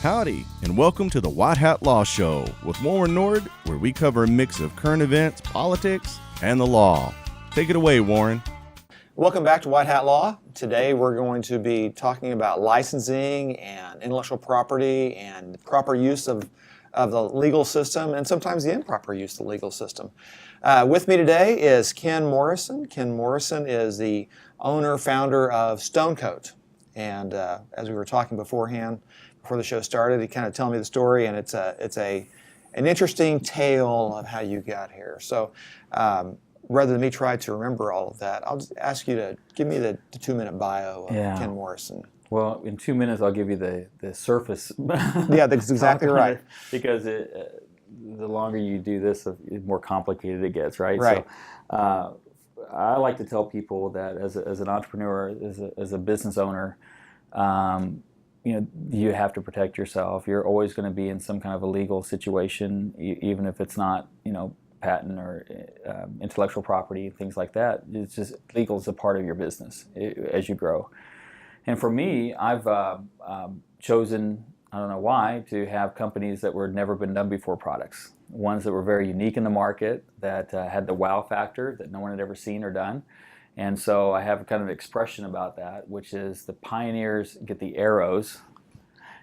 Howdy, and welcome to the White Hat Law Show with Warren Nord, where we cover a mix of current events, politics, and the law. Take it away, Warren. Welcome back to White Hat Law. Today we're going to be talking about licensing and intellectual property and proper use of the legal system and sometimes the improper use of the legal system. With me today is Ken Morrison. Ken Morrison is the owner, founder of Stonecoat. And as we were talking beforehand, before the show started, he kind of told me the story, and it's an interesting tale of how you got here. So rather than me try to remember all of that, I'll just ask you to give me the 2-minute bio of Ken Morrison. Well, in 2 minutes, I'll give you the surface. Yeah, that's exactly right. Because the longer you do this, the more complicated it gets, right? Right. So, I like to tell people that as an entrepreneur, as a business owner, you have to protect yourself. You're always going to be in some kind of a legal situation, even if it's not, patent or intellectual property, things like that. It's just legal is a part of your business as you grow. And for me, I've chosen, I don't know why, to have companies that were never been done before products. Ones that were very unique in the market, that had the wow factor that no one had ever seen or done. And so I have a kind of expression about that, which is the pioneers get the arrows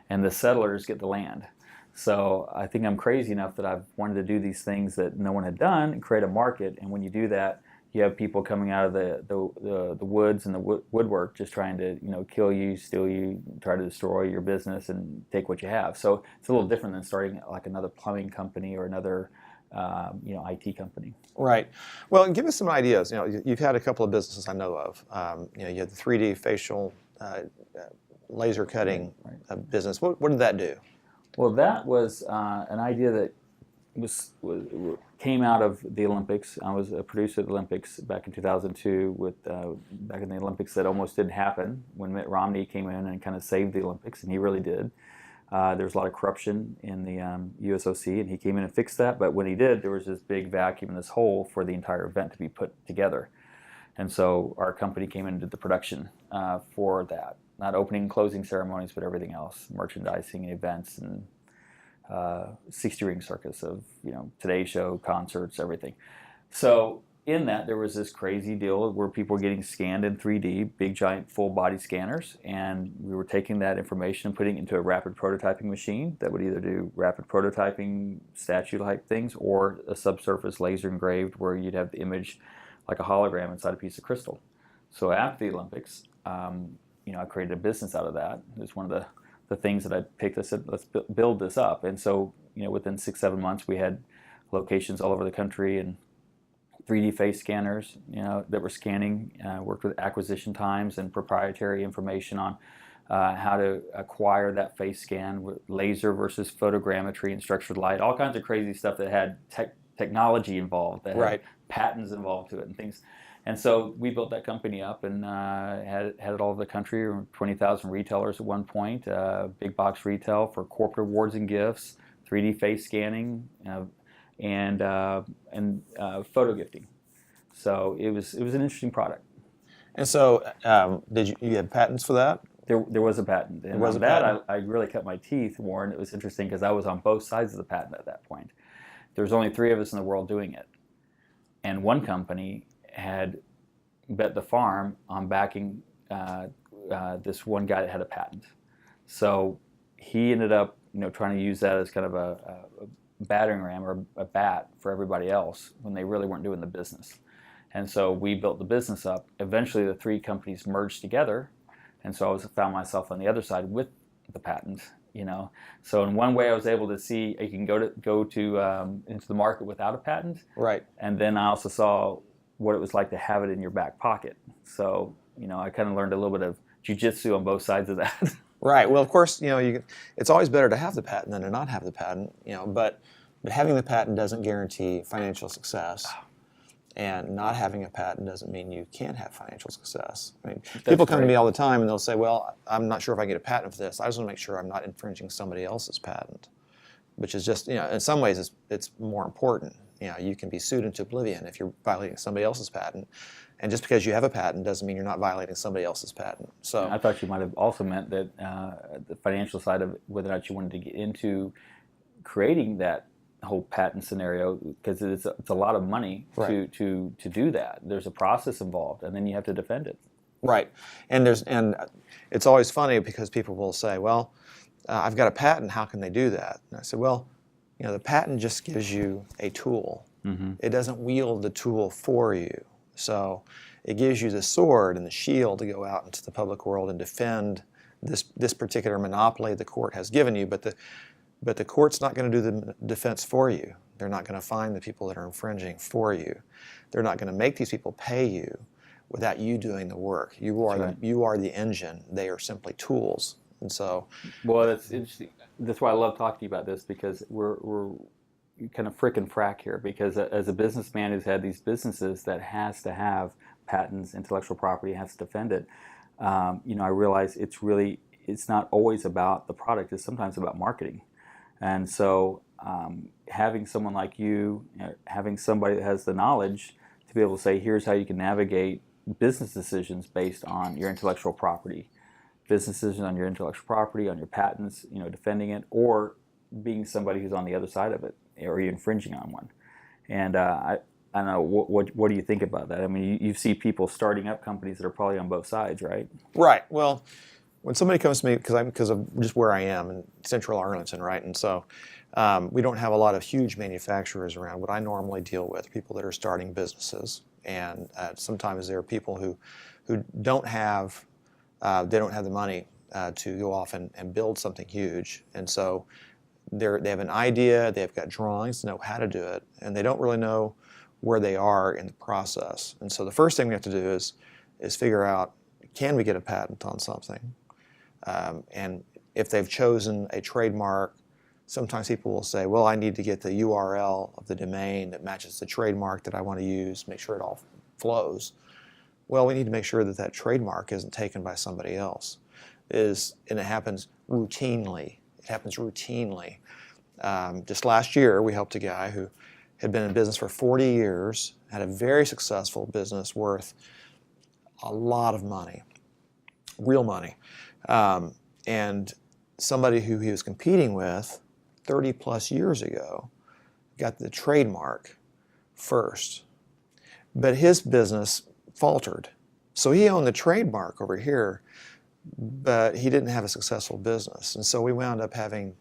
and the settlers get the land. So I think I'm crazy enough that I've wanted to do these things that no one had done and create a market. And when you do that, you have people coming out of the woods and the woodwork just trying to kill you, steal you, try to destroy your business and take what you have. So it's a little different than starting like another plumbing company or another IT company. Right. Well, give us some ideas. You've had a couple of businesses I know of. You had the 3D facial laser cutting business. What did that do? Well, that was an idea that came out of the Olympics. I was a producer at the Olympics back in 2002 back in the Olympics that almost didn't happen when Mitt Romney came in and kind of saved the Olympics, and he really did. There was a lot of corruption in the USOC, and he came in and fixed that. But when he did, there was this big vacuum, this hole for the entire event to be put together. And so our company came in and did the production for that. Not opening and closing ceremonies, but everything else, merchandising, events, and 60-ring circus of Today Show, concerts, everything. So in that, there was this crazy deal where people were getting scanned in 3D, big giant full body scanners, and we were taking that information and putting it into a rapid prototyping machine that would either do rapid prototyping statue-like things or a subsurface laser engraved where you'd have the image like a hologram inside a piece of crystal. So after the Olympics, I created a business out of that. It was one of the things that I picked. I said, let's build this up. And so, within 6-7 months, we had locations all over the country and 3D face scanners, that were scanning, worked with acquisition times and proprietary information on how to acquire that face scan with laser versus photogrammetry and structured light, all kinds of crazy stuff that had technology involved, that had patents involved to it and things. And so we built that company up and had it all over the country, 20,000 retailers at one point, big box retail for corporate awards and gifts, 3D face scanning, and photo gifting. So it was an interesting product. And so you had patents for that? There was a patent. And on that, I really cut my teeth, Warren. It was interesting because I was on both sides of the patent at that point. There was only 3 of us in the world doing it. And one company had bet the farm on backing this one guy that had a patent. So he ended up, trying to use that as kind of a battering ram or a bat for everybody else when they really weren't doing the business. And so we built the business up. Eventually, the 3 companies merged together, and so I found myself on the other side with the patent. So in one way, I was able to see you can go to into the market without a patent. Right. And then I also saw what it was like to have it in your back pocket. So, I kind of learned a little bit of jiu-jitsu on both sides of that. Right. Well, of course, it's always better to have the patent than to not have the patent, but having the patent doesn't guarantee financial success. And not having a patent doesn't mean you can't have financial success. I mean, people come to me all the time and they'll say, well, I'm not sure if I can get a patent for this. I just want to make sure I'm not infringing somebody else's patent, which is just, in some ways it's more important. You can be sued into oblivion if you're violating somebody else's patent. And just because you have a patent doesn't mean you're not violating somebody else's patent. So I thought you might have also meant that the financial side of it, whether or not you wanted to get into creating that whole patent scenario, because it's a lot of money to do that. There's a process involved, and then you have to defend it. Right, and it's always funny because people will say, "Well, I've got a patent. How can they do that?" And I said, "Well, the patent just gives you a tool. Mm-hmm. It doesn't wield the tool for you. So it gives you the sword and the shield to go out into the public world and defend this particular monopoly the court has given you. But the court's not going to do the defense for you. They're not going to find the people that are infringing for you. They're not going to make these people pay you without you doing the work. You are the engine. They are simply tools." And so, well, that's interesting. That's why I love talking to you about this, because we're kind of frick and frack here. Because as a businessman who's had these businesses that has to have patents, intellectual property, has to defend it, I realize it's not always about the product. It's sometimes about marketing. And so, having someone like you, having somebody that has the knowledge to be able to say, here's how you can navigate business decisions based on your intellectual property, business decisions on your intellectual property, on your patents, defending it, or being somebody who's on the other side of it, or you're infringing on one. And I don't know, what do you think about that? I mean, you see people starting up companies that are probably on both sides, right? Right. Well, when somebody comes to me, because of just where I am in central Arlington, right, and so we don't have a lot of huge manufacturers around. What I normally deal with, people that are starting businesses, and sometimes there are people who don't have the money to go off and build something huge, and so they have an idea, they've got drawings to know how to do it, and they don't really know where they are in the process. And so the first thing we have to do is figure out, can we get a patent on something? And if they've chosen a trademark, sometimes people will say, well, I need to get the URL of the domain that matches the trademark that I want to use, make sure it all flows. Well, we need to make sure that that trademark isn't taken by somebody else. And it happens routinely. Just last year, we helped a guy who had been in business for 40 years, had a very successful business worth a lot of money, real money. And somebody who he was competing with 30 plus years ago got the trademark first. But his business faltered. So he owned the trademark over here, but he didn't have a successful business. And so we wound up having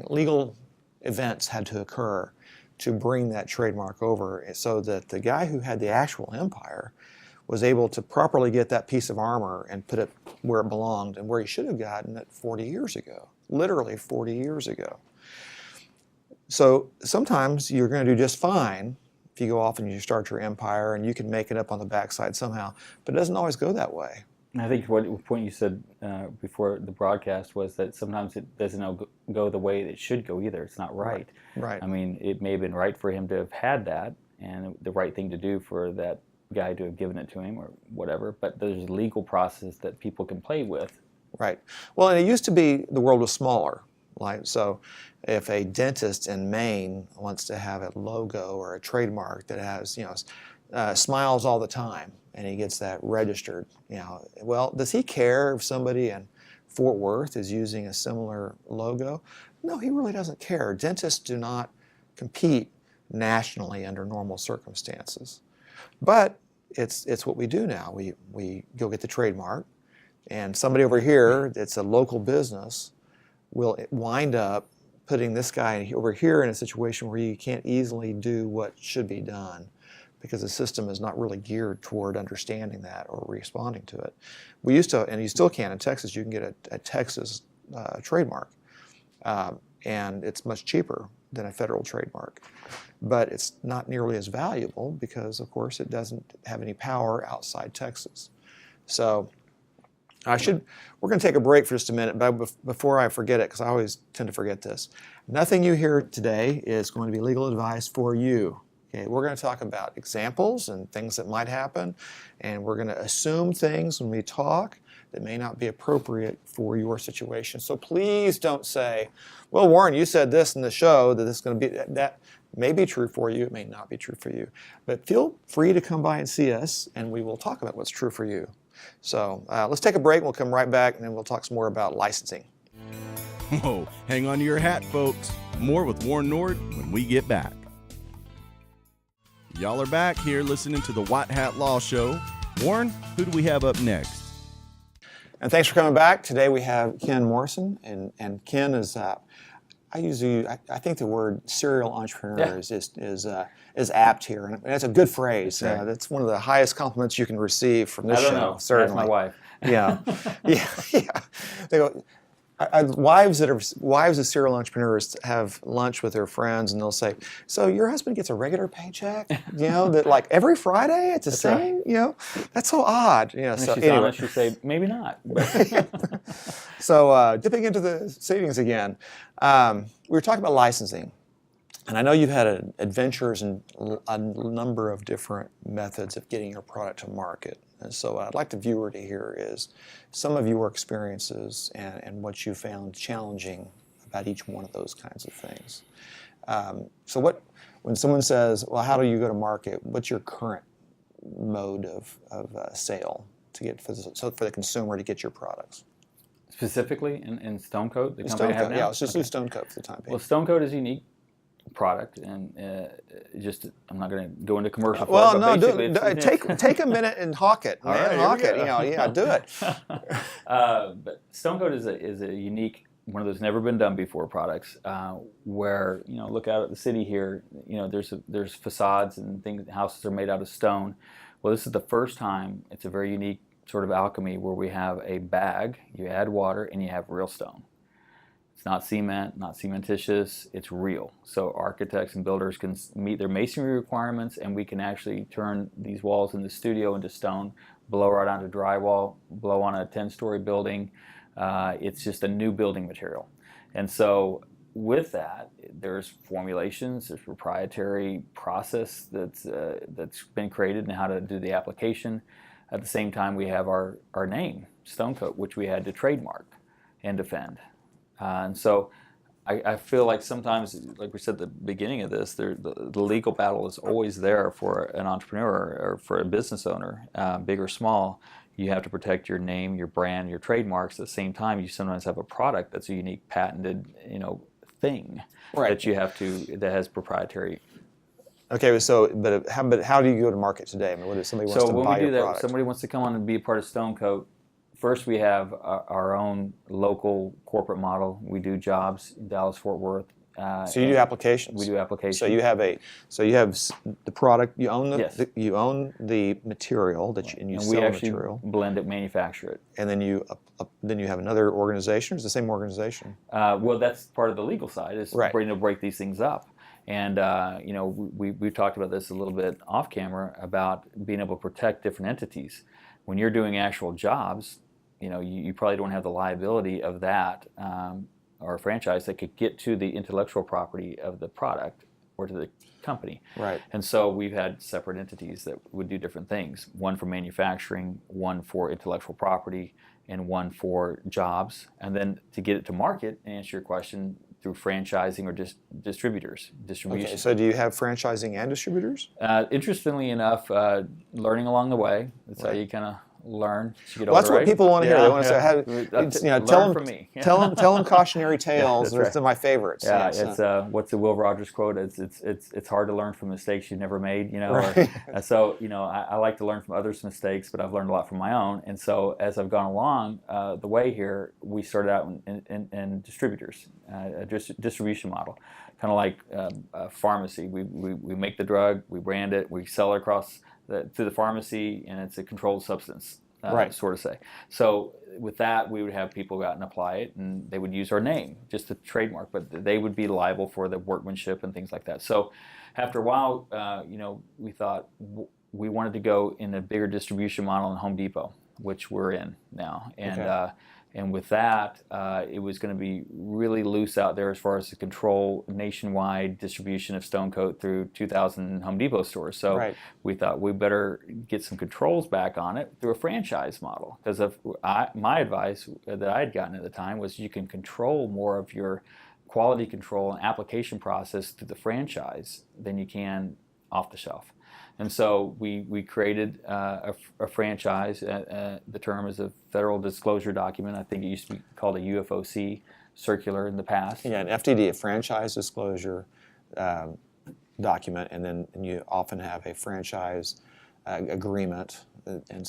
legal events had to occur to bring that trademark over, so that the guy who had the actual empire was able to properly get that piece of armor and put it where it belonged and where he should have gotten it 40 years ago, literally 40 years ago. So sometimes you're going to do just fine if you go off and you start your empire and you can make it up on the backside somehow, but it doesn't always go that way. I think what point you said before the broadcast was that sometimes it doesn't go the way it should go either. It's not right. Right. I mean, it may have been right for him to have had that, and the right thing to do for that guy to have given it to him or whatever, but there's a legal process that people can play with. Right. Well, and it used to be the world was smaller. So if a dentist in Maine wants to have a logo or a trademark that has, smiles all the time, and he gets that registered, well, does he care if somebody in Fort Worth is using a similar logo? No, he really doesn't care. Dentists do not compete nationally under normal circumstances. But it's what we do now. We go get the trademark, and somebody over here that's a local business will wind up putting this guy over here in a situation where you can't easily do what should be done because the system is not really geared toward understanding that or responding to it. We used to, and you still can in Texas, you can get a Texas trademark, and it's much cheaper than a federal trademark. But it's not nearly as valuable because, of course, it doesn't have any power outside Texas. So we're going to take a break for just a minute, but before I forget it, because I always tend to forget this, nothing you hear today is going to be legal advice for you. Okay, we're going to talk about examples and things that might happen, and we're going to assume things when we talk that may not be appropriate for your situation. So please don't say, well, Warren, you said this in the show that this is going to be that. may be true for you, it may not be true for you. But feel free to come by and see us, and we will talk about what's true for you. So let's take a break. We'll come right back, and then we'll talk some more about licensing. Whoa, hang on to your hat, folks. More with Warren Nord when we get back. Y'all are back here listening to the White Hat Law Show. Warren, who do we have up next? And thanks for coming back. Today we have Ken Morrison, and Ken is I think the word serial entrepreneur is apt here, and that's a good phrase. Right. That's one of the highest compliments you can receive from this I don't show. know. Certainly, That's my wife. Yeah, yeah. They go. Wives of serial entrepreneurs have lunch with their friends, and they'll say, "So your husband gets a regular paycheck? That like every Friday it's the same. Right. That's so odd. And so she's anyway, honest, she'd say, maybe not. So dipping into the savings again, we were talking about licensing, and I know you've had adventures in a number of different methods of getting your product to market. And so what I'd like the viewer to hear is some of your experiences and what you found challenging about each one of those kinds of things. When someone says, well, how do you go to market, what's your current mode of sale to get for the consumer to get your products? Specifically in Stonecoat, the company I have Stonecoat, now? yeah, let's just do Stonecoat for the time being. Well, Stonecoat is a unique product, and I'm not going to go into commercial. Well, no, take a minute and hawk it. All right, hawk here it. we go. Do it. But Stonecoat is a unique, one of those never been done before products, where look out at the city here. There's facades and things. Houses are made out of stone. Well, this is the first time. It's a very unique sort of alchemy where we have a bag. You add water and you have real stone. It's not cement, not cementitious, it's real. So architects and builders can meet their masonry requirements, and we can actually turn these walls in the studio into stone, blow right onto drywall, blow on a 10-story building. It's just a new building material. And so with that, there's formulations, there's proprietary process that's been created and how to do the application. At the same time, we have our name, Stonecoat, which we had to trademark and defend. And so I feel like sometimes, like we said at the beginning of this, the legal battle is always there for an entrepreneur or for a business owner, big or small. You have to protect your name, your brand, your trademarks. At the same time, you sometimes have a product that's a unique patented, thing that you have that has proprietary. Okay, but how do you go to market today? I mean, what if somebody wants to buy your product? So when we do that, somebody wants to come on and be a part of Stonecoat. First, we have our own local corporate model. We do jobs in Dallas, Fort Worth. So you do applications. We do applications. So you have the product. You own Yes. You own the material and you sell we the actually material. blend it, manufacture it. And then you have another organization. Or is it the same organization? Well, that's part of the legal side is Right. to break these things up. And we've talked about this a little bit off camera about being able to protect different entities. When you're doing actual jobs, you probably don't have the liability of that or a franchise that could get to the intellectual property of the product or to the company. Right. And so we've had separate entities that would do different things. One for manufacturing, one for intellectual property, and one for jobs. And then to get it to market, and answer your question, through franchising or distributors. Distribution. Okay, so do you have franchising and distributors? Interestingly enough, learning along the way. That's how you kind of learn. Well, that's what people want to hear. They want to say, tell them, from me. tell them cautionary tales. That's right. They're my favorites. Yeah, it's what's the Will Rogers quote? It's hard to learn from mistakes you've never made. Right. So I like to learn from others' mistakes, but I've learned a lot from my own. And so as I've gone along the way here, we started out in distributors, a distribution model, kind of like a pharmacy. We make the drug, we brand it, we sell it across through the pharmacy, and it's a controlled substance, right. sort of say. So with that, we would have people go out and apply it, and they would use our name, just a trademark, but they would be liable for the workmanship and things like that. So after a while, we thought we wanted to go in a bigger distribution model in Home Depot, which we're in now. And okay. And with that, it was going to be really loose out there as far as the control nationwide distribution of Stonecoat through 2,000 Home Depot stores. So right. we thought we better get some controls back on it through a franchise model. Because my advice that I had gotten at the time was you can control more of your quality control and application process through the franchise than you can off the shelf. And so we created a franchise. The term is a federal disclosure document. I think it used to be called a UFOC circular in the past. Yeah, an FDD, a franchise disclosure document, and then you often have a franchise agreement, and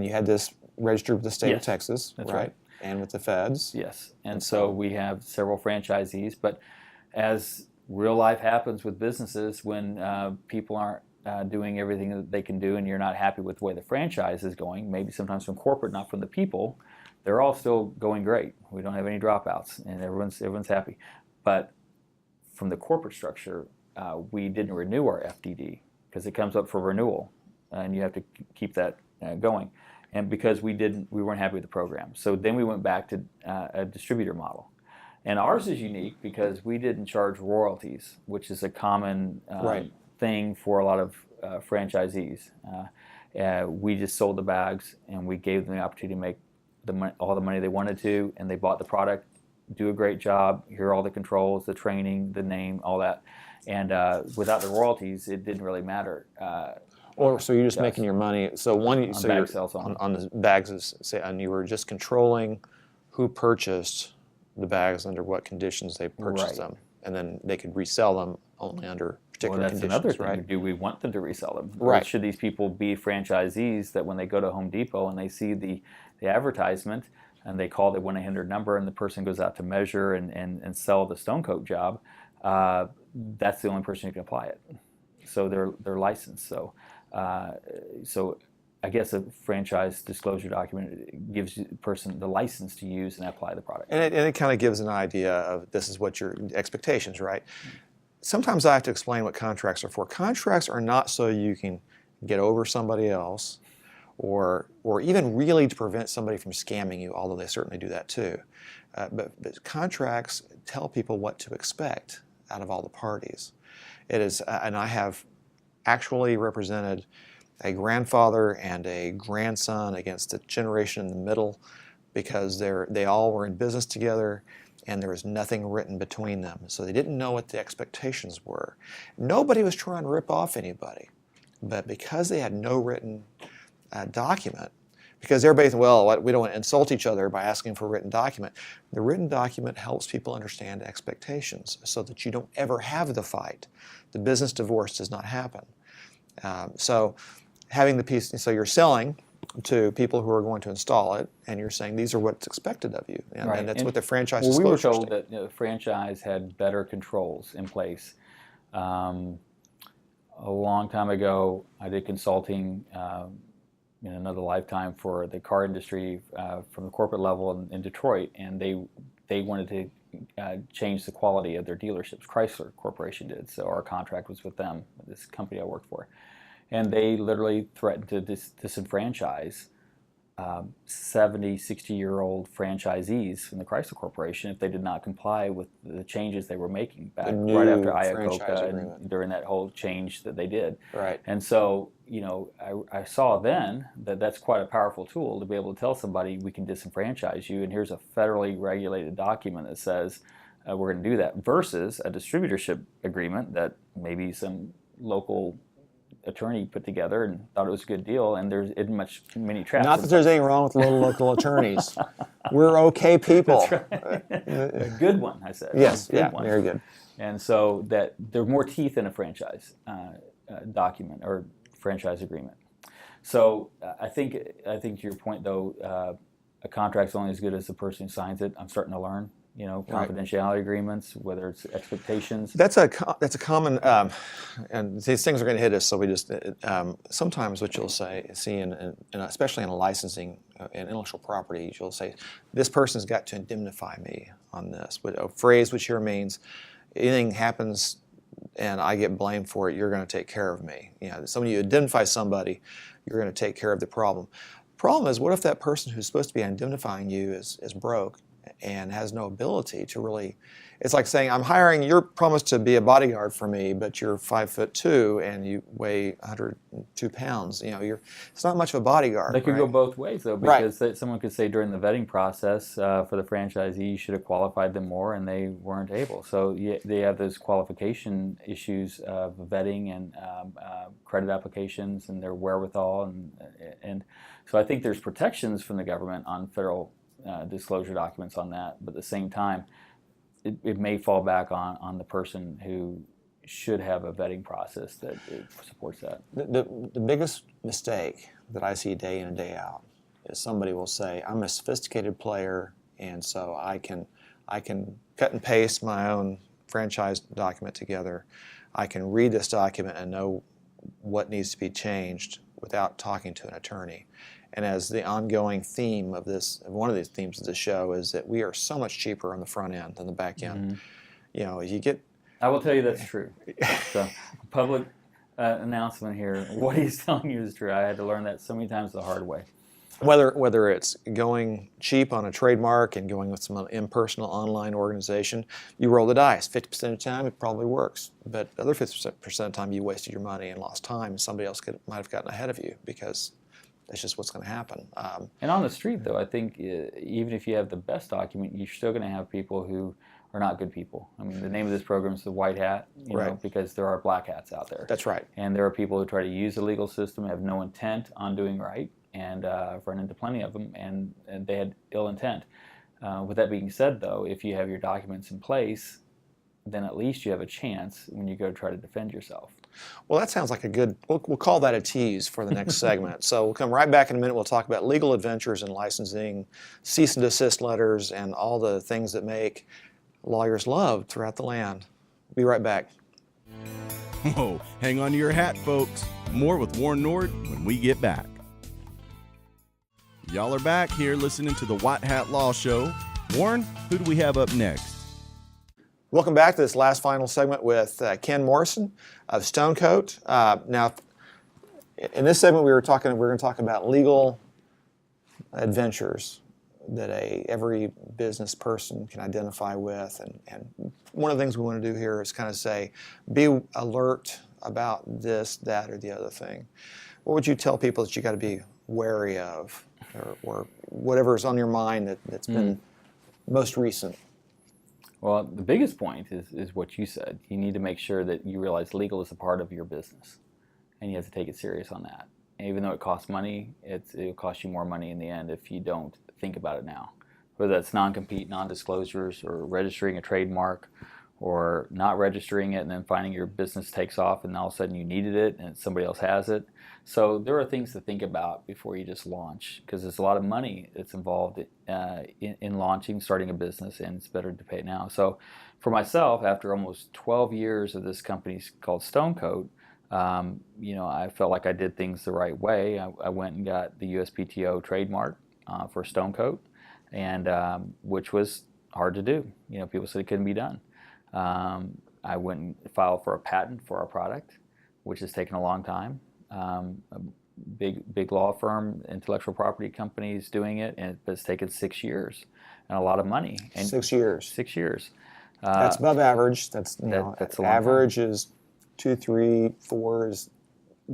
you had this registered with the state of Texas, right? And with the feds. Yes, and so we have several franchisees, but as real life happens with businesses, when people aren't doing everything that they can do and you're not happy with the way the franchise is going, maybe sometimes from corporate, not from the people, they're all still going great. We don't have any dropouts and everyone's happy. But from the corporate structure, we didn't renew our FDD because it comes up for renewal and you have to keep that going. And because we weren't happy with the program. So then we went back to a distributor model. And ours is unique because we didn't charge royalties, which is a common thing for a lot of franchisees. We just sold the bags and we gave them the opportunity to make all the money they wanted to, and they bought the product, do a great job, here are all the controls, the training, the name, all that. And without the royalties, it didn't really matter. So you're just making your money. So bag sales on the bags, and you were just controlling who purchased the bags under what conditions they purchased them, and then they could resell them only under particular conditions. That's another thing. Right? Do we want them to resell them? Right. Or should these people be franchisees that when they go to Home Depot and they see the advertisement and they call the 1-800 number and the person goes out to measure and sell the stone coat job, that's the only person who can apply it. So they're licensed. So I guess a franchise disclosure document gives the person the license to use and apply the product. And it kind of gives an idea of this is what your expectations, right? Sometimes I have to explain what contracts are for. Contracts are not so you can get over somebody else or even really to prevent somebody from scamming you, although they certainly do that too. But contracts tell people what to expect out of all the parties. It is, and I have actually represented a grandfather and a grandson against a generation in the middle because they all were in business together and there was nothing written between them. So they didn't know what the expectations were. Nobody was trying to rip off anybody. But because they had no written document, because everybody thinks, well, we don't want to insult each other by asking for a written document. The written document helps people understand expectations so that you don't ever have the fight. The business divorce does not happen. So having the piece, so you're selling to people who are going to install it, and you're saying these are what's expected of you, and that's what the franchise is. We were told that the franchise had better controls in place. A long time ago, I did consulting in another lifetime for the car industry from the corporate level in Detroit, and they wanted to change the quality of their dealerships. Chrysler Corporation did, so our contract was with them, this company I worked for. And they literally threatened to disenfranchise 70, 60-year-old franchisees from the Chrysler Corporation if they did not comply with the changes they were making back right after Iacocca and during that whole change that they did. Right. And so, I saw then that that's quite a powerful tool to be able to tell somebody we can disenfranchise you, and here's a federally regulated document that says we're going to do that, versus a distributorship agreement that maybe some local attorney put together and thought it was a good deal, and there isn't many traps. Not that there's anything wrong with little local attorneys. We're okay people. That's right. A good one, I said. Yes, One. Very good. And so that there are more teeth in a franchise document or franchise agreement. So I think to your point though, a contract's only as good as the person who signs it. I'm starting to learn. Confidentiality agreements, whether it's expectations. That's a common, and these things are going to hit us. So we just sometimes what you'll see, in especially in licensing and intellectual property, you'll say, this person's got to indemnify me on this. A phrase which here means anything happens and I get blamed for it, you're going to take care of me. So when you indemnify somebody, you're going to take care of the problem. Problem is, what if that person who's supposed to be indemnifying you is broke and has no ability to really. It's like saying, I'm hiring, you're promised to be a bodyguard for me, but you're 5'2" and you weigh 102 pounds. It's not much of a bodyguard. They could right? go both ways, though, Right. because someone could say during the vetting process for the franchisee, you should have qualified them more, and they weren't able. So they have those qualification issues of vetting and credit applications and their wherewithal, and so I think there's protections from the government on federal disclosure documents on that, but at the same time, it may fall back on the person who should have a vetting process that supports that. The biggest mistake that I see day in and day out is somebody will say, I'm a sophisticated player, and so I can cut and paste my own franchise document together. I can read this document and know what needs to be changed without talking to an attorney. And as the ongoing theme of one of these themes of the show is that we are so much cheaper on the front end than the back end. You get. I will tell you that's true. So, public announcement here. What he's telling you is true. I had to learn that so many times the hard way. Whether it's going cheap on a trademark and going with some impersonal online organization, you roll the dice. 50% of the time, it probably works. But the other 50% of the time, you wasted your money and lost time, and somebody else might have gotten ahead of you because that's just what's going to happen. And on the street, though, I think even if you have the best document, you're still going to have people who are not good people. I mean, the name of this program is the White Hat, know, because there are black hats out there. That's right. And there are people who try to use the legal system, have no intent on doing right, and I've run into plenty of them, and they had ill intent. With that being said, though, if you have your documents in place, then at least you have a chance when you go try to defend yourself. Well, that sounds like a good, we'll call that a tease for the next segment. So we'll come right back in a minute. We'll talk about legal adventures in licensing, cease and desist letters, and all the things that make lawyers loved throughout the land. Be right back. Whoa, hang on to your hat, folks. More with Warren Nord when we get back. Y'all are back here listening to the White Hat Law Show. Warren, who do we have up next? Welcome back to this last final segment with Ken Morrison of Stonecoat. Now, in this segment, we're going to talk about legal adventures that every business person can identify with. And one of the things we want to do here is kind of say, be alert about this, that, or the other thing. What would you tell people that you got to be wary of, or whatever's on your mind that's been most recent? Well, the biggest point is what you said. You need to make sure that you realize legal is a part of your business, and you have to take it serious on that. And even though it costs money, it'll cost you more money in the end if you don't think about it now. Whether that's non-compete, non-disclosures, or registering a trademark, or not registering it and then finding your business takes off and all of a sudden you needed it and somebody else has it. So there are things to think about before you just launch, because there's a lot of money that's involved in launching, starting a business, and it's better to pay it now. So for myself, after almost 12 years of this company called Stonecoat, I felt like I did things the right way. I went and got the USPTO trademark for Stonecoat, and which was hard to do. People said it couldn't be done. I went and filed for a patent for our product, which has taken a long time. A big law firm, intellectual property companies doing it, and it's taken 6 years and a lot on money. And 6 years. 6 years. That's above average. That's a long average time. Is 2, 3, 4 is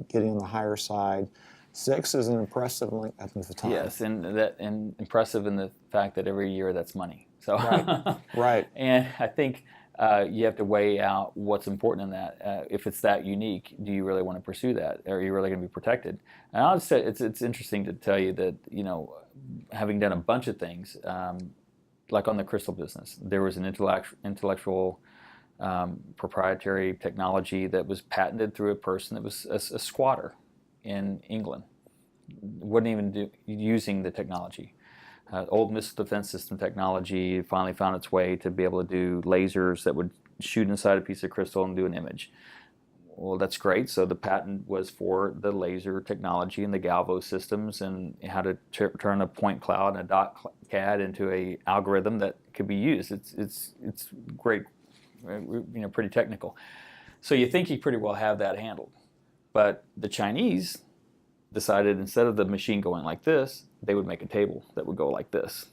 getting on the higher side. 6 is an impressive length of the time. Yes, and impressive in the fact that every year that's money. So right. And I think you have to weigh out what's important in that. If it's that unique, do you really want to pursue that? Are you really going to be protected? And I'll say it's interesting to tell you that, having done a bunch of things, like on the crystal business, there was an intellectual proprietary technology that was patented through a person that was a squatter in England. Wouldn't even using the technology. Old missile defense system technology finally found its way to be able to do lasers that would shoot inside a piece of crystal and do an image. Well, that's great. So the patent was for the laser technology and the galvo systems and how to turn a point cloud and a dot CAD into a algorithm that could be used. It's great, pretty technical. So you think you pretty well have that handled. But the Chinese decided instead of the machine going like this, they would make a table that would go like this.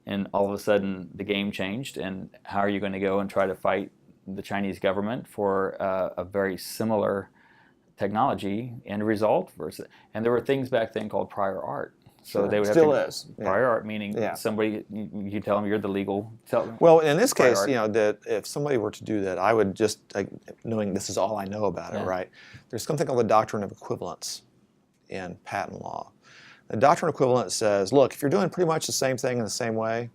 and all of a sudden the game changed, and how are you going to go and try to fight the Chinese government for a very similar technology end result versus, and there were things back then called prior art. So Sure. they would have Still to, is. prior art meaning Yeah. somebody, you tell them you're the legal. Well, in this prior case, art. you know, that if somebody were to do that, I would just, like, knowing this is all I know about it, right? There's something called the doctrine of equivalence in patent law. The doctrine of equivalence says, look, if you're doing pretty much the same thing in the same way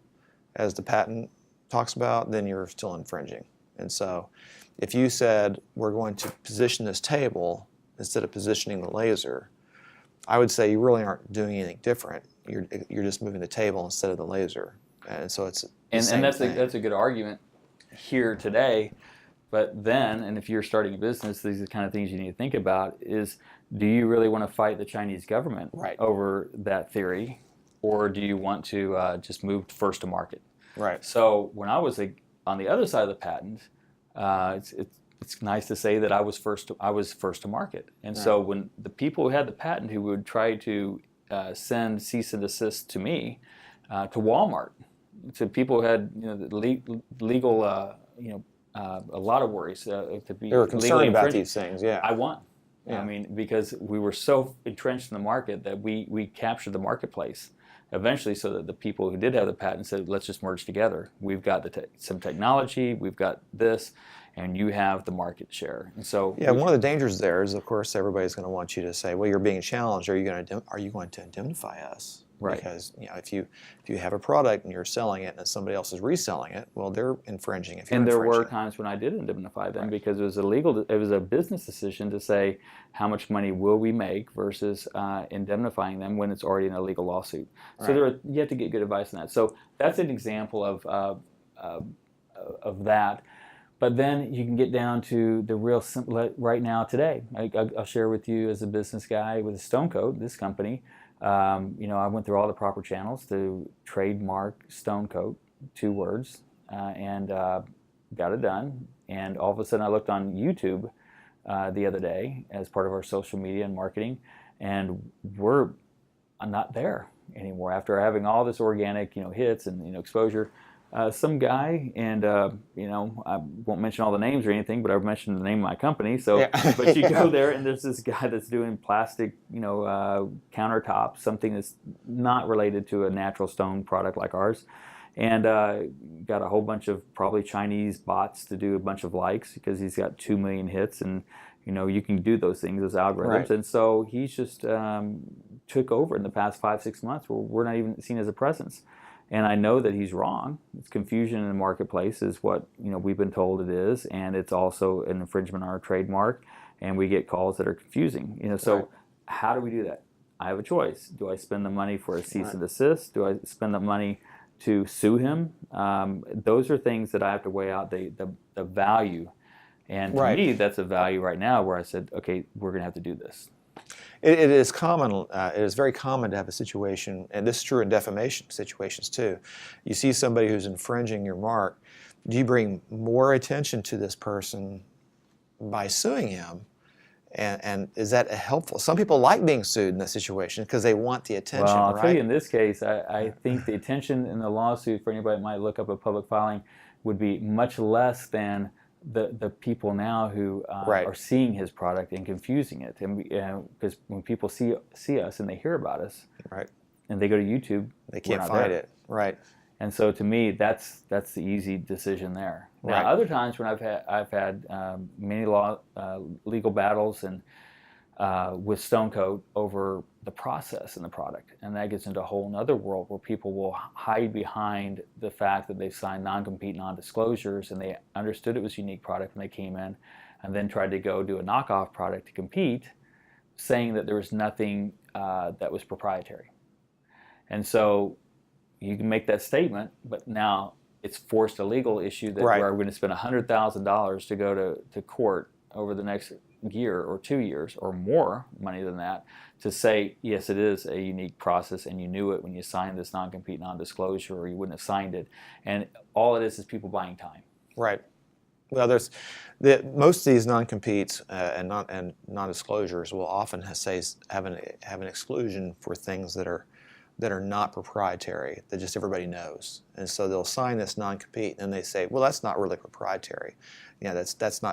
as the patent talks about, then you're still infringing. And so if you said, we're going to position this table instead of positioning the laser, I would say you really aren't doing anything different. You're just moving the table instead of the laser. And so it's the same thing. That's a good argument here today. But then, and if you're starting a business, these are the kind of things you need to think about is, do you really want to fight the Chinese government over that theory, or do you want to just move first to market? Right. So when I was on the other side of the patent, it's nice to say that I was first to market. And so when the people who had the patent who would try to send cease and desist to me, to Walmart, to people who had legal a lot of worries to be. They were concerned about these things. Yeah. I won. Yeah. I mean, because we were so entrenched in the market that we captured the marketplace eventually, so that the people who did have the patent said, let's just merge together. We've got some technology, we've got this, and you have the market share. And so one of the dangers there is, of course, everybody's going to want you to say, well, you're being challenged. Are you going to indemnify us? Right. Because if you have a product and you're selling it and somebody else is reselling it, well, they're infringing. If you're and there were infringing. times when I did indemnify them because it was it was a business decision to say how much money will we make versus indemnifying them when it's already in a legal lawsuit. So you have to get good advice on that. So that's an example of that. But then you can get down to the real simple right now today. I'll share with you as a business guy with Stonecoat, this company. I went through all the proper channels to trademark Stonecoat, 2 words, and got it done. And all of a sudden I looked on YouTube the other day as part of our social media and marketing, and we're not there anymore. After having all this organic, hits and exposure, some guy, and I won't mention all the names or anything, but I've mentioned the name of my company. So, but you go there, and there's this guy that's doing plastic, countertops, something that's not related to a natural stone product like ours, and got a whole bunch of probably Chinese bots to do a bunch of likes because he's got 2 million hits, and you can do those things, those algorithms, and so he's just took over in the past 5-6 months where we're not even seen as a presence. And I know that he's wrong. It's confusion in the marketplace is what we've been told it is, and it's also an infringement on our trademark. And we get calls that are confusing. So how do we do that? I have a choice. Do I spend the money for a cease and desist? Do I spend the money to sue him? Those are things that I have to weigh out the value. And to me, that's a value right now where I said, okay, we're going to have to do this. It is common. It is very common to have a situation, and this is true in defamation situations too. You see somebody who's infringing your mark. Do you bring more attention to this person by suing him? And is that helpful? Some people like being sued in that situation because they want the attention. Well, I'll tell you, in this case, I think the attention in the lawsuit for anybody that might look up a public filing would be much less than the people now who are seeing his product and confusing it, and because when people see us and they hear about us, and they go to YouTube, they can't find it, And so to me, that's the easy decision there. Now, other times when I've had many legal battles and with Stonecoat over the process and the product, and that gets into a whole other world where people will hide behind the fact that they've signed non-compete, non-disclosures, and they understood it was a unique product when they came in, and then tried to go do a knockoff product to compete, saying that there was nothing that was proprietary. And so you can make that statement, but now it's forced a legal issue that where we're going to spend $100,000 to go to court over the next year or 2 years or more money than that to say, yes, it is a unique process and you knew it when you signed this non-compete, non-disclosure, or you wouldn't have signed it. And all it is people buying time. Right. Well, most of these non-competes and non-disclosures will often have an exclusion for things that are that are not proprietary, that just everybody knows. And so they'll sign this non-compete, and they say, well, that's not really proprietary. That's just,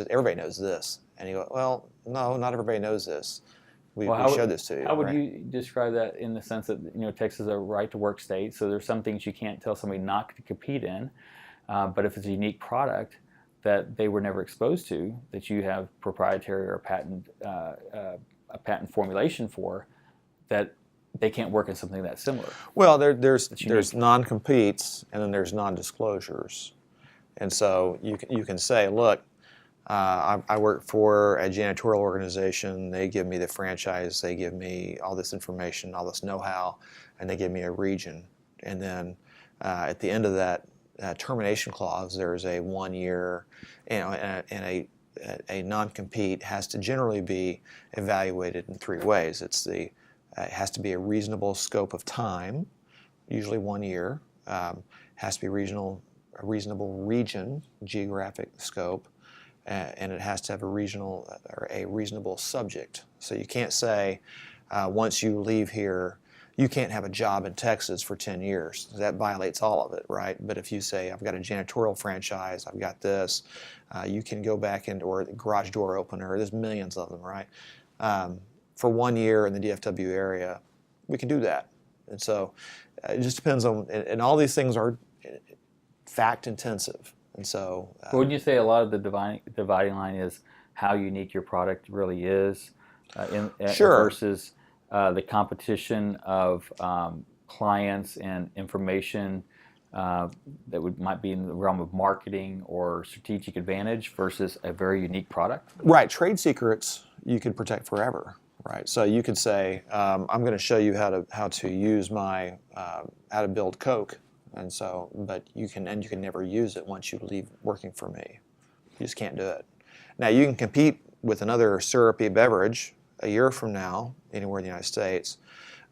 everybody knows this. And you go, well, no, not everybody knows this. We showed this to you. How would you describe that in the sense that, Texas is a right-to-work state, so there's some things you can't tell somebody not to compete in, but if it's a unique product that they were never exposed to, that you have proprietary or a patent formulation for, that they can't work in something that's similar. Well, there's non-competes, and then there's non-disclosures. And so you can say, look, I work for a janitorial organization. They give me the franchise. They give me all this information, all this know-how, and they give me a region. And then at the end of that termination clause, there's a 1 year, and a non-compete has to generally be evaluated in 3 ways. It has to be a reasonable scope of time, usually 1 year. Has to be a reasonable region, geographic scope, and it has to have a reasonable subject. So you can't say once you leave here, you can't have a job in Texas for 10 years. That violates all of it, right? But if you say, I've got a janitorial franchise, I've got this, you can go back into, or the garage door opener, there's millions of them, right? For 1 year in the DFW area, we can do that. And so it just depends on, and all these things are fact intensive. And so wouldn't you say a lot of the dividing line is how unique your product really is sure. versus the competition of clients and information that might be in the realm of marketing or strategic advantage versus a very unique product? Right. Trade secrets you can protect forever. Right. So you could say, I'm going to show you how to use my how to build Coke, and so, but you can never use it once you leave working for me. You just can't do it. Now you can compete with another syrupy beverage a year from now anywhere in the United States,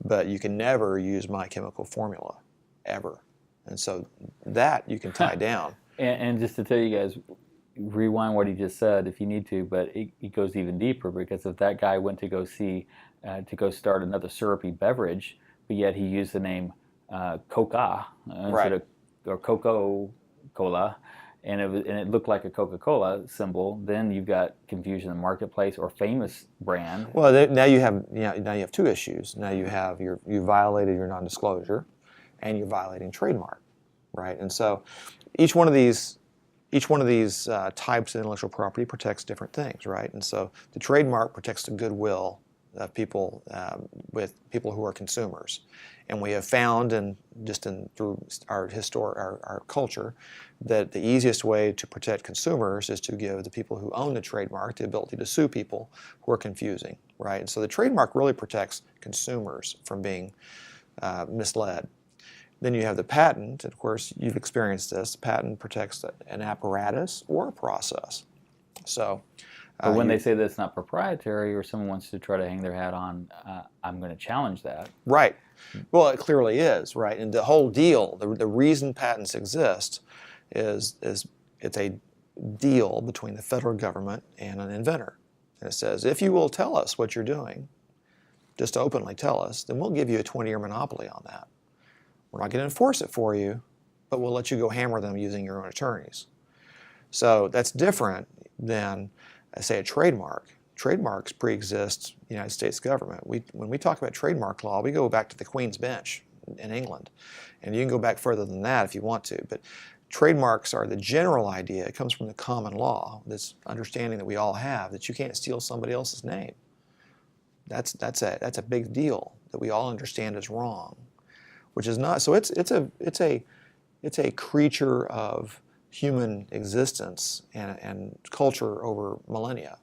but you can never use my chemical formula ever. And so that you can tie down. And just to tell you guys, rewind what he just said if you need to, but it goes even deeper, because if that guy went to go start another syrupy beverage, but yet he used the name Coca instead of, or Coca-Cola, and it looked like a Coca-Cola symbol, then you've got confusion in the marketplace, or famous brand. Well, now you have 2 issues. Now you violated your non-disclosure, and you're violating trademark, right? And so each one of these types of intellectual property protects different things, right? And so the trademark protects the goodwill of people, with people who are consumers. And we have found, through our culture, that the easiest way to protect consumers is to give the people who own the trademark the ability to sue people who are confusing, right? And so the trademark really protects consumers from being misled. Then you have the patent. Of course, you've experienced this. The patent protects an apparatus or a process. So, but when they say that it's not proprietary, or someone wants to try to hang their hat on, I'm going to challenge that. Right. Well, it clearly is, right? And the whole deal, the reason patents exist is it's a deal between the federal government and an inventor. And it says, if you will tell us what you're doing, just openly tell us, then we'll give you a 20-year monopoly on that. We're not going to enforce it for you, but we'll let you go hammer them using your own attorneys. So that's different than, say, a trademark. Trademarks pre-exist the United States government. When we talk about trademark law, we go back to the Queen's Bench in England. And you can go back further than that if you want to. But trademarks are the general idea. It comes from the common law, this understanding that we all have that you can't steal somebody else's name. That's a big deal that we all understand is wrong. Which is not, so it's a creature of human existence and culture over millennia,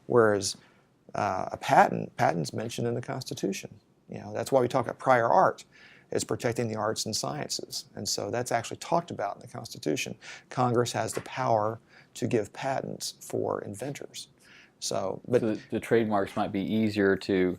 whereas a patent's mentioned in the Constitution. That's why we talk about prior art. It's protecting the arts and sciences, and so that's actually talked about in the Constitution. Congress has the power to give patents for inventors. So the trademarks might be easier to.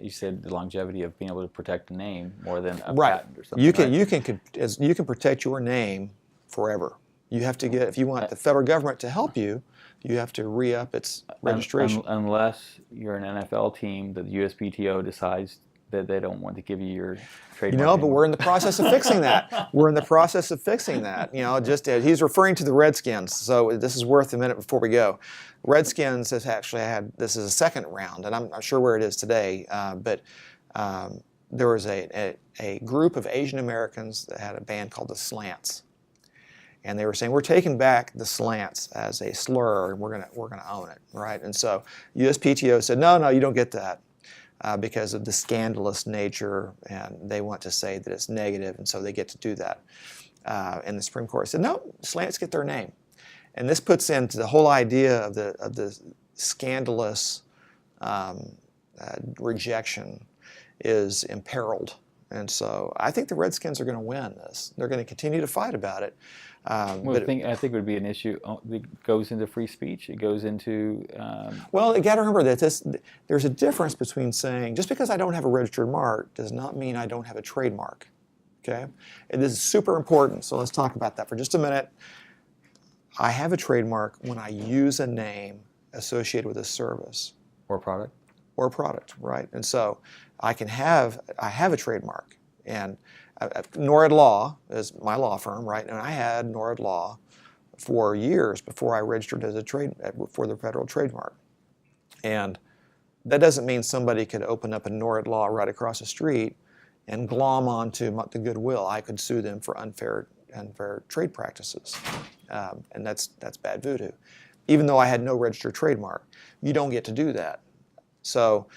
You said the longevity of being able to protect a name more than a patent or something. You can protect your name forever. You have to get, if you want the federal government to help you, you have to re-up its registration. Unless you're an NFL team that the USPTO decides that they don't want to give you your You trademark know, but anymore. we're in the process of fixing that. We're in the process of fixing that. You know, just he's referring to the Redskins, so this is worth a minute before we go. Redskins has actually had, this is a second round, and I'm not sure where it is today, but there was a group of Asian Americans that had a band called the Slants, and they were saying, we're taking back the Slants as a slur, and we're gonna own it, right? And so USPTO said, no, you don't get that. Because of the scandalous nature, and they want to say that it's negative, and so they get to do that. And the Supreme Court said, no, slants get their name. And this puts into the whole idea of the scandalous rejection is imperiled. And so I think the Redskins are going to win this. They're going to continue to fight about it. Well, I think it would be an issue that goes into free speech. It goes into... Well, you got to remember that there's a difference between saying, just because I don't have a registered mark does not mean I don't have a trademark. Okay? And this is super important, so let's talk about that for just a minute. I have a trademark when I use a name associated with a service. Or product. Or product, right? And so I have a trademark. And NORAD Law is my law firm, right? And I had NORAD Law for years before I registered as for the federal trademark. And that doesn't mean somebody could open up a NORAD Law right across the street and glom onto the goodwill. I could sue them for unfair trade practices, and that's bad voodoo. Even though I had no registered trademark, you don't get to do that. So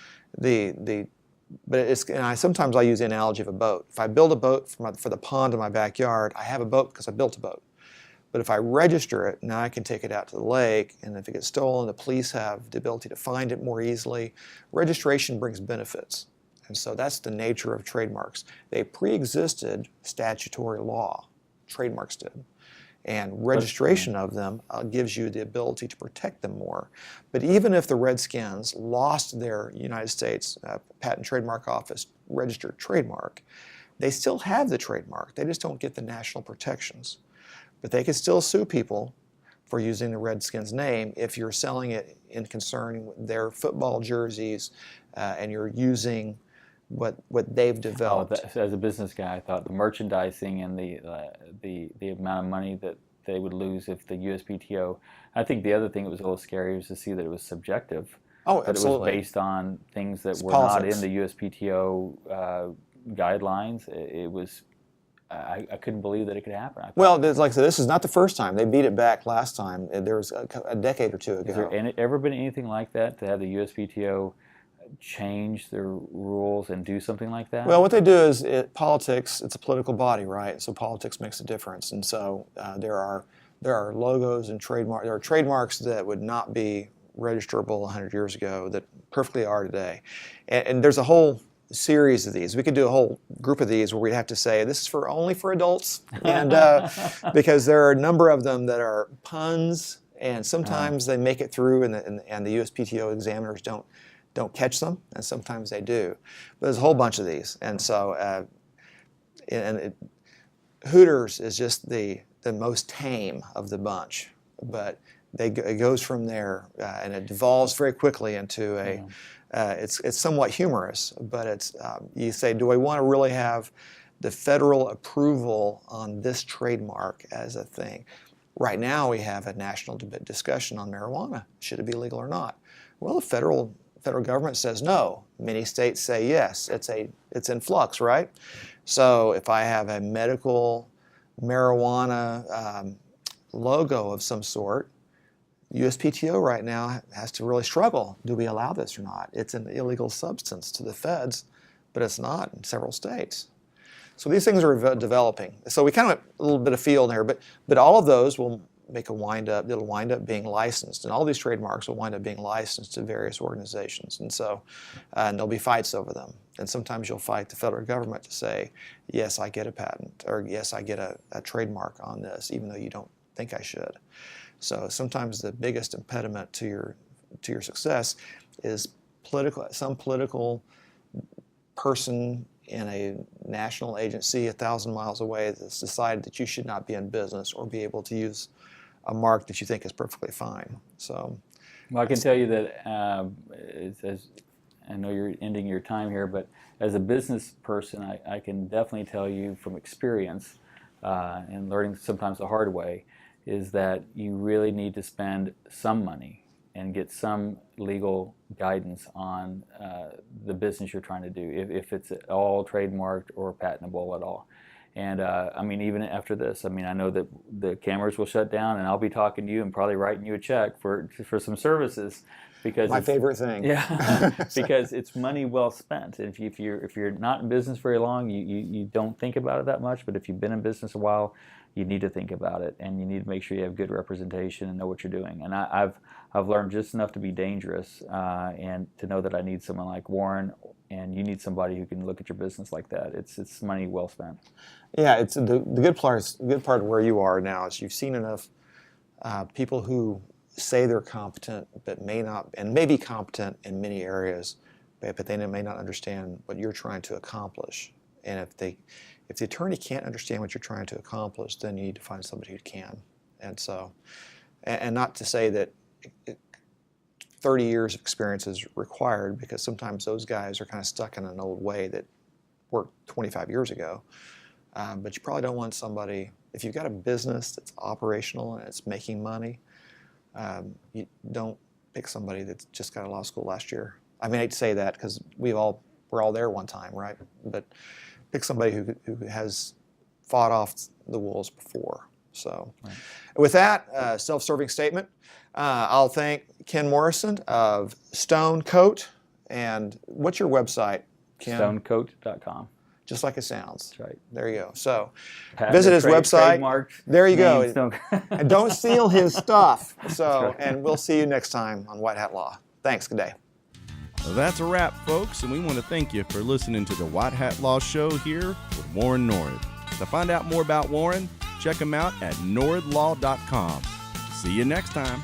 sometimes I use the analogy of a boat. If I build a boat for the pond in my backyard, I have a boat because I built a boat. But if I register it, now I can take it out to the lake, and if it gets stolen, the police have the ability to find it more easily. Registration brings benefits. And so that's the nature of trademarks. They pre-existed statutory law. Trademarks did. And registration of them gives you the ability to protect them more. But even if the Redskins lost their United States Patent and Trademark Office registered trademark, they still have the trademark. They just don't get the national protections. But they can still sue people for using the Redskins name if you're selling it in concerning their football jerseys and you're using what they've developed. As a business guy, I thought the merchandising and the amount of money that they would lose if the USPTO. I think the other thing that was a little scary was to see that it was subjective. Oh, that absolutely. It was based on things that were politics. not in the USPTO guidelines. It was. I couldn't believe that it could happen. Well, like I said, this is not the first time. They beat it back last time. There was a decade or two ago. Has there ever been anything like that, to have the USPTO change their rules and do something like that? Well, what they do is politics. It's a political body, right? So politics makes a difference, and so there are logos and trademarks. There are trademarks that would not be registerable 100 years ago that perfectly are today, and there's a whole series of these. We could do a whole group of these where we'd have to say this is only for adults, and because there are a number of them that are puns, and sometimes they make it through, and the USPTO examiners don't catch them, and sometimes they do. But there's a whole bunch of these, and so Hooters is just the most tame of the bunch, but it goes from there, and it devolves very quickly into a. It's somewhat humorous, but it's you say, do I want to really have the federal approval on this trademark as a thing? Right now, we have a national discussion on marijuana. Should it be legal or not? Well, the federal government says no. Many states say yes. It's in flux, right? So if I have a medical marijuana logo of some sort, USPTO right now has to really struggle. Do we allow this or not? It's an illegal substance to the feds, but it's not in several states. So these things are developing. So we kind of went a little bit afield here, but all of those will make it'll wind up being licensed, and all these trademarks will wind up being licensed to various organizations, and so and there'll be fights over them. And sometimes you'll fight the federal government to say, yes, I get a patent, or yes, I get a trademark on this, even though you don't think I should. So sometimes the biggest impediment to your success is some political person in a national agency 1,000 miles away that's decided that you should not be in business or be able to use a mark that you think is perfectly fine. So, well, I can tell you that I know you're ending your time here, but as a business person, I can definitely tell you from experience and learning sometimes the hard way, is that you really need to spend some money and get some legal guidance on the business you're trying to do, if it's at all trademarked or patentable at all. And I mean, even after this, I mean, I know that the cameras will shut down, and I'll be talking to you and probably writing you a check for some services, because My favorite thing. Yeah, because it's money well spent. If you're not in business very long, you don't think about it that much. But if you've been in business a while, you need to think about it, and you need to make sure you have good representation and know what you're doing. And I've learned just enough to be dangerous, and to know that I need someone like Warren, and you need somebody who can look at your business like that. It's money well spent. Yeah, it's the good part. Good part of where you are now is you've seen enough people who say they're competent but may not, and may be competent in many areas, but they may not understand what you're trying to accomplish. And if the attorney can't understand what you're trying to accomplish, then you need to find somebody who can. And so, and not to say that 30 years of experience is required, because sometimes those guys are kind of stuck in an old way that worked 25 years ago. But you probably don't want somebody, if you've got a business that's operational and it's making money, you don't pick somebody that's just got out of law school last year. I mean, I hate to say that, because we're all there one time, right? But pick somebody who has fought off the wolves before. So, right. With that self-serving statement, I'll thank Ken Morrison of Stone Coat. And what's your website, Ken? Stonecoat.com. Just like it sounds. That's right. There you go. So Patent, visit his website. There you go. Stone. And don't steal his stuff. So, right. And we'll see you next time on White Hat Law. Thanks. Good day. Well, that's a wrap, folks, and we want to thank you for listening to the White Hat Law Show here with Warren Nord. To find out more about Warren, check him out at nordlaw.com. See you next time.